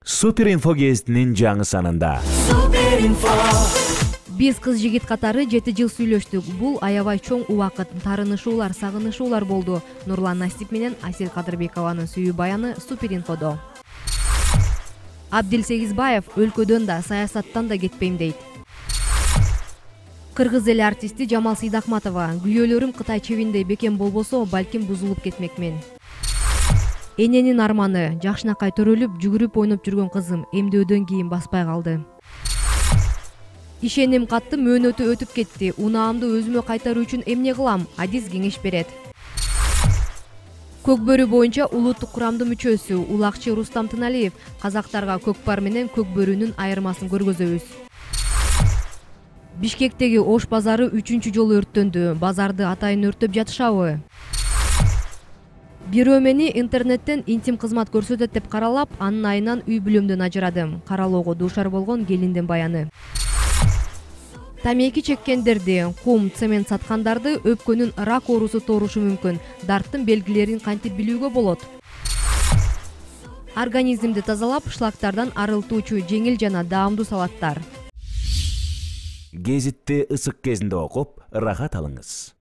Супер инфо гезитинин жаңы санында. Биз кыз жигит катары 7 жыл сүйлөштүк. Бул аябай чоң убакыт, тарынышуулар, сагынышуулар болду. Нурлан Насип менен Асель Кадырбекованын сүйүү баяны Супер инфодо. Абдил Сегизбаев өлкөдөн да, саясаттан да кетпейм дейт. Кыргыз эл артисти Жамал Сейдахматова: күйөөлөрүм Кытай чебиндей бекем болбосо, балким бузулуп кетмекмен. Эненин арманы: жакшынакай төрөлүп, жүгүрүп ойноп жүргөн кызым эмдөөдөн кийин баспай калды. Ишеним катты, мөөнөтү өтүп кетти. Унаамды өзүмө кайтаруу үчүн эмне кылам? Адис кеңеш берет. Көкбөрү боюнча улуттук курамдын мүчөсү улакчы Рустам Тыналиев: казактарга көкпар менен көкбөрүнүн айырмасын көргөзөбүз. Бишкектеги Ош базары 3-чү жолу өрттөндү. Базарды атайын өрттөп жатышабы? Бирөө мени интернеттен интим кызмат көрсөтөт деп каралап, анын айынан үй бүлөмдөн ажырадым. Каралоого дуушар болгон келиндин баяны. Тамеки чеккендерди, кум, цемент саткандарды өпкөнүн рак оорусу тоорушу мүмкүн. Дарттын белгилерин кантип билүүгө болот? Организмди тазалап, шлактардан арылтуучу жеңил жана даамдуу салаттар. Гезитти ысык кезинде окуп, рахат алыңыз.